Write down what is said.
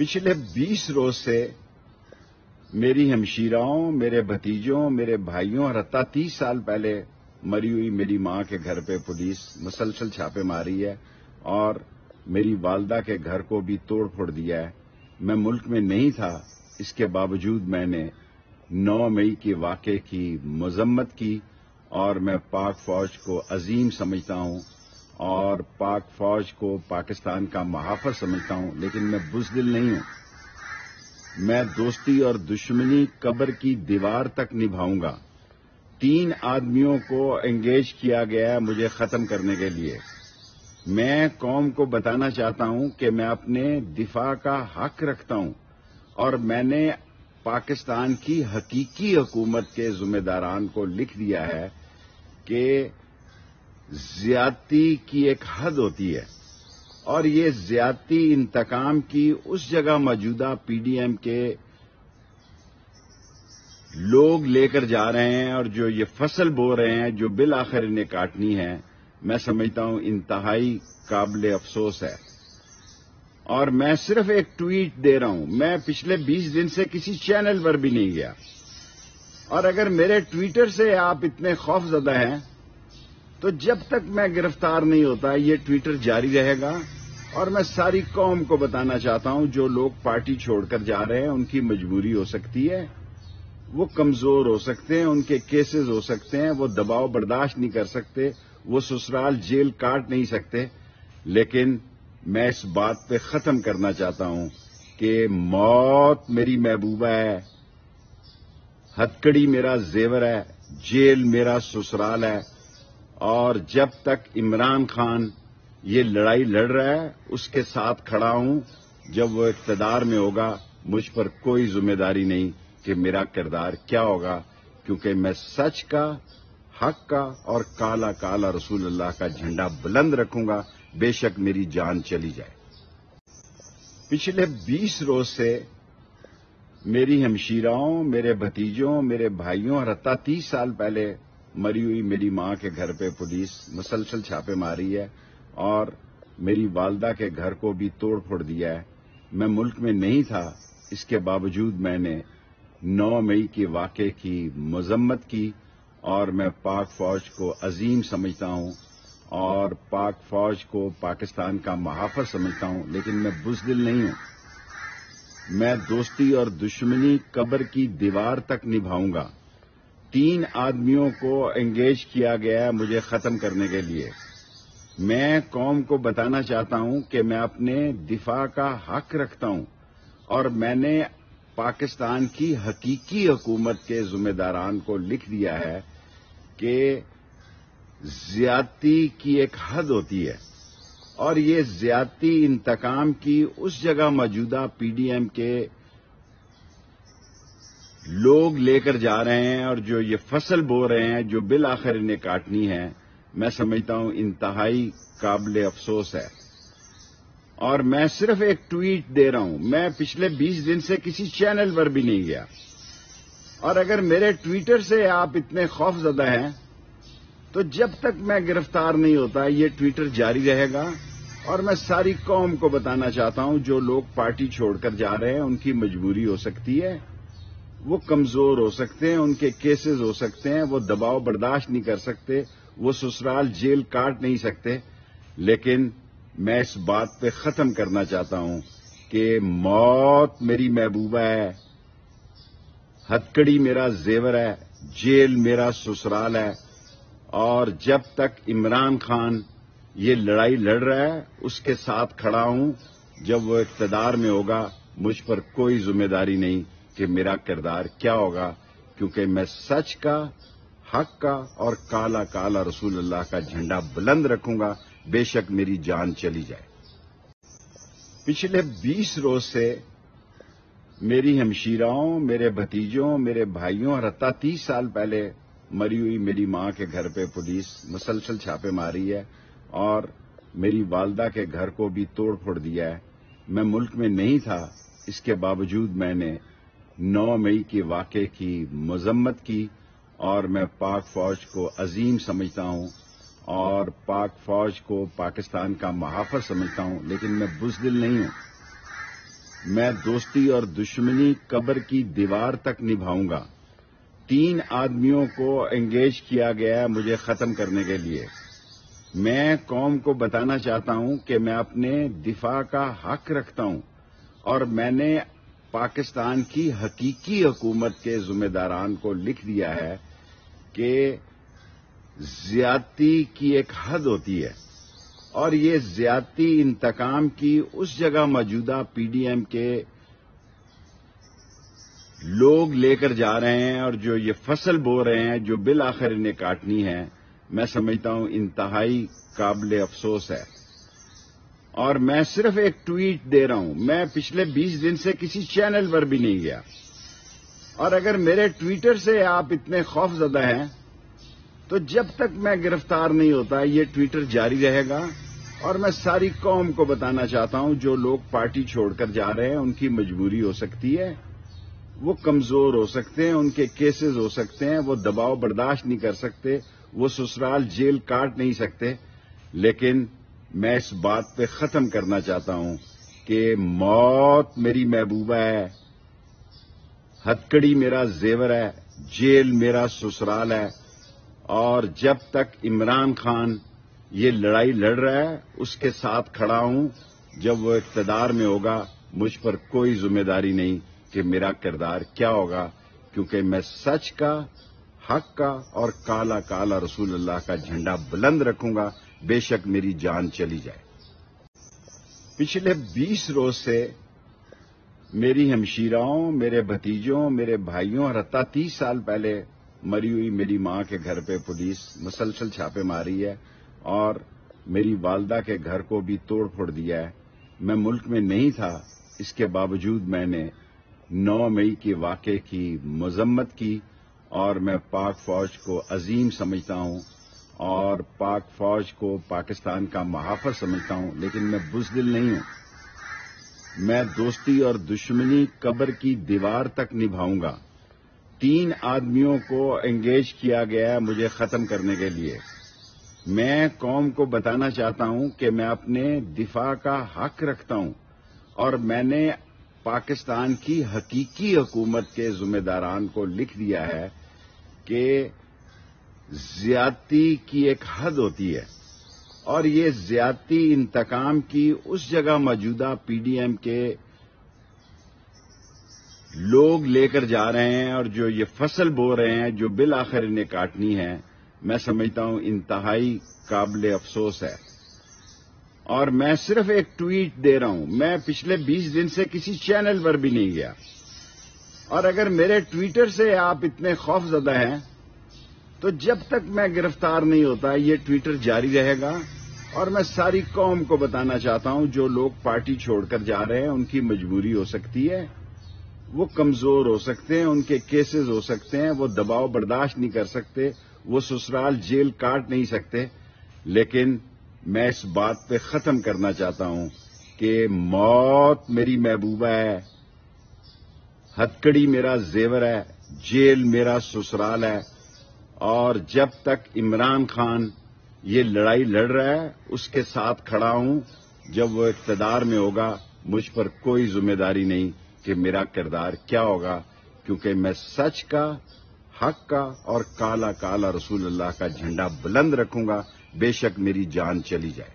पिछले 20 रोज से मेरी हमशीराओं, मेरे भतीजों, मेरे भाइयों और हत्ता 30 साल पहले मरी हुई मेरी मां के घर पे पुलिस मुसलसल छापे मारी है और मेरी वालदा के घर को भी तोड़ फोड़ दिया है। मैं मुल्क में नहीं था, इसके बावजूद मैंने 9 मई के वाक़े की मजम्मत की और मैं पाक फौज को अजीम समझता हूं और पाक फौज को पाकिस्तान का मुहाफ़िज़ समझता हूं, लेकिन मैं बुज़दिल नहीं हूं। मैं दोस्ती और दुश्मनी कब्र की दीवार तक निभाऊंगा। 3 आदमियों को एंगेज किया गया है मुझे खत्म करने के लिए। मैं कौम को बताना चाहता हूं कि मैं अपने दिफा का हक रखता हूं और मैंने पाकिस्तान की हकीकी हुकूमत के जिम्मेदारान को लिख दिया है कि ज्यादती की एक हद होती है और ये ज्यादती इंतकाम की उस जगह मौजूदा पीडीएम के लोग लेकर जा रहे हैं और जो ये फसल बो रहे हैं, जो बिल आखिर इन्हें काटनी है, मैं समझता हूं इंतहाई काबिल अफसोस है। और मैं सिर्फ एक ट्वीट दे रहा हूं। मैं पिछले 20 दिन से किसी चैनल पर भी नहीं गया और अगर मेरे ट्विटर से आप इतने खौफजदा हैं तो जब तक मैं गिरफ्तार नहीं होता ये ट्विटर जारी रहेगा। और मैं सारी कौम को बताना चाहता हूं, जो लोग पार्टी छोड़कर जा रहे हैं उनकी मजबूरी हो सकती है, वो कमजोर हो सकते हैं, उनके केसेस हो सकते हैं, वो दबाव बर्दाश्त नहीं कर सकते, वो ससुराल जेल काट नहीं सकते, लेकिन मैं इस बात पे खत्म करना चाहता हूं कि मौत मेरी महबूबा है, हथकड़ी मेरा जेवर है, जेल मेरा ससुराल है। और जब तक इमरान खान ये लड़ाई लड़ रहा है उसके साथ खड़ा हूं। जब वो इख्तिदार में होगा मुझ पर कोई जिम्मेदारी नहीं कि मेरा किरदार क्या होगा, क्योंकि मैं सच का, हक का और काला काला रसूलुल्लाह का झंडा बुलंद रखूंगा, बेशक मेरी जान चली जाए। पिछले 20 रोज से मेरी हमशीराओं, मेरे भतीजों, मेरे भाइयों और हत्ता 30 साल पहले मरी हुई मेरी मां के घर पे पुलिस मुसलसल छापे मारी है और मेरी वालदा के घर को भी तोड़ फोड़ दिया है। मैं मुल्क में नहीं था, इसके बावजूद मैंने 9 मई के वाक़े की मजम्मत की और मैं पाक फौज को अजीम समझता हूं और पाक फौज को पाकिस्तान का मुहाफ़िज़ समझता हूं, लेकिन मैं बुज़दिल नहीं हूं। मैं दोस्ती और दुश्मनी कब्र की दीवार तक निभाऊंगा। 3 आदमियों को एंगेज किया गया है मुझे खत्म करने के लिए। मैं कौम को बताना चाहता हूं कि मैं अपने दिफा का हक रखता हूं और मैंने पाकिस्तान की हकीकी हुकूमत के जिम्मेदारान को लिख दिया है कि ज्यादती की एक हद होती है और ये ज्यादती इंतकाम की उस जगह मौजूदा पीडीएम के लोग लेकर जा रहे हैं और जो ये फसल बो रहे हैं, जो बिल आखिर इन्हें काटनी है, मैं समझता हूं इंतहाई काबिल अफसोस है। और मैं सिर्फ एक ट्वीट दे रहा हूं। मैं पिछले 20 दिन से किसी चैनल पर भी नहीं गया और अगर मेरे ट्विटर से आप इतने खौफजदा हैं तो जब तक मैं गिरफ्तार नहीं होता ये ट्विटर जारी रहेगा। और मैं सारी कौम को बताना चाहता हूं, जो लोग पार्टी छोड़कर जा रहे हैं उनकी मजबूरी हो सकती है, वो कमजोर हो सकते हैं, उनके केसेस हो सकते हैं, वो दबाव बर्दाश्त नहीं कर सकते, वो ससुराल जेल काट नहीं सकते, लेकिन मैं इस बात पे खत्म करना चाहता हूं कि मौत मेरी महबूबा है, हथकड़ी मेरा जेवर है, जेल मेरा ससुराल है। और जब तक इमरान खान ये लड़ाई लड़ रहा है उसके साथ खड़ा हूं। जब वो इख्तिदार में होगा मुझ पर कोई जिम्मेदारी नहीं कि मेरा किरदार क्या होगा, क्योंकि मैं सच का, हक का और काला काला रसूलुल्लाह का झंडा बुलंद रखूंगा, बेशक मेरी जान चली जाए। पिछले 20 रोज से मेरी हमशीराओं, मेरे भतीजों, मेरे भाइयों और हत्ता 30 साल पहले मरी हुई मेरी मां के घर पे पुलिस मुसलसल छापे मारी है और मेरी वालदा के घर को भी तोड़ फोड़ दिया है। मैं मुल्क में नहीं था, इसके बावजूद मैंने 9 मई के वाक़े की मजम्मत की और मैं पाक फौज को अजीम समझता हूं और पाक फौज को पाकिस्तान का मुहाफ़िज़ समझता हूं, लेकिन मैं बुज़दिल नहीं हूं। میں دوستی اور دشمنی قبر کی دیوار تک نبھاؤں گا۔ 3 آدمیوں کو انگیج کیا گیا ہے مجھے ختم کرنے کے لیے۔ میں قوم کو بتانا چاہتا ہوں کہ میں اپنے دفاع کا حق رکھتا ہوں اور میں نے پاکستان کی حقیقی حکومت کے ذمہ داران کو لکھ دیا ہے کہ زیادتی کی ایک حد ہوتی ہے اور یہ زیادتی انتقام کی اس جگہ موجودہ پی ڈی ایم کے لوگ لے کر جا رہے ہیں اور جو یہ فصل بو رہے ہیں جو بالآخر انہیں کاٹنی ہے، میں سمجھتا ہوں انتہائی قابل افسوس ہے۔ اور میں صرف ایک ٹویٹ دے رہا ہوں، میں پچھلے 20 دن سے کسی چینل پر بھی نہیں گیا، اور اگر میرے ٹویٹر سے آپ اتنے خوف زدہ ہیں تو جب تک میں گرفتار نہیں ہوتا یہ ٹویٹر جاری رہے گا۔ اور میں ساری قوم کو بتانا چاہتا ہوں جو لوگ پارٹی چھوڑ کر جا رہے ہیں ان کی مجبوری ہو سکتی ہے، وہ کمزور ہو سکتے ہیں، ان کے کیسز ہو سکتے ہیں، وہ دباؤ برداشت نہیں کر سکتے، وہ سسرال جیل کاٹ نہیں سکتے، لیکن میں اس بات پہ ختم کرنا چاہتا ہوں کہ موت میری محبوبہ ہے، ہتکڑی میرا زیور ہے، جیل میرا سسرال ہے، اور جب تک عمران خان یہ لڑائی لڑ رہا ہے اس کے ساتھ کھڑا ہوں۔ جب وہ اقتدار میں ہوگا مجھ پر کوئی ذمہ داری نہیں کہ میرا کردار کیا ہوگا، کیونکہ میں سچ کا، حق کا اور کالا کالا رسول اللہ کا جھنڈا بلند رکھوں گا، بے شک میری جان چلی جائے۔ پچھلے 20 روز سے میری ہمشیراؤں، میرے بھتیجوں، میرے بھائیوں اور حتیٰ 30 سال پہلے مری ہوئی میری ماں کے گھر پہ پولیس مسلسل چھاپے ماری ہے اور میری والدہ کے گھر کو بھی توڑ پھوڑ دیا ہے۔ میں ملک میں نہیں تھا، اس کے باوجود میں نے 9 مئی کے واقعے کی مذمت کی اور میں پاک فوج کو عظیم سمجھتا ہوں اور پاک فوج کو پاکستان کا محافظ سمجھتا ہوں، لیکن میں بزدل نہیں ہوں۔ میں دوستی اور دشمنی قبر کی دیوار تک نبھاؤں گا۔ 3 آدمیوں کو انگیج کیا گیا ہے مجھے ختم کرنے کے لیے۔ میں قوم کو بتانا چاہتا ہوں کہ میں اپنے دفاع کا حق رکھتا ہوں اور میں نے پاکستان کی حقیقی حکومت کے ذمہ داران کو لکھ دیا ہے کہ زیادتی کی ایک حد ہوتی ہے اور یہ زیادتی انتقام کی اس جگہ موجودہ پی ڈی ایم کے لوگ لے کر جا رہے ہیں اور جو یہ فصل بو رہے ہیں جو بالآخر انہیں کاٹنی ہے، میں سمجھتا ہوں انتہائی قابل افسوس ہے۔ اور میں صرف ایک ٹویٹ دے رہا ہوں، میں پچھلے 20 دن سے کسی چینل پر بھی نہیں گیا، اور اگر میرے ٹویٹر سے آپ اتنے خوف زدہ ہیں تو جب تک میں گرفتار نہیں ہوتا یہ ٹویٹر جاری رہے گا۔ اور میں ساری قوم کو بتانا چاہتا ہوں جو لوگ پارٹی چھوڑ کر جا رہے ہیں ان کی مجبوری ہو سکتی ہے، وہ کمزور ہو سکتے ہیں، ان کے کیسز ہو سکتے ہیں، وہ دباؤ برداشت نہیں کر سکتے، وہ سسرال جیل کاٹ نہیں سکتے، لیکن میں اس بات پہ ختم کرنا چاہتا ہوں کہ موت میری محبوبہ ہے، ہتکڑی میرا زیور ہے، جیل میرا سسرال ہے، اور جب تک عمران خان یہ لڑائی لڑ رہا ہے اس کے ساتھ کھڑا ہوں۔ جب وہ اقتدار میں ہوگا مجھ پر کوئی ذمہ داری نہیں کہ میرا کردار کیا ہوگا، کیونکہ میں سچ کا، حق کا اور کالا کالا رسول اللہ کا جھنڈا بلند رکھوں گا، بے شک میری جان چلی جائے۔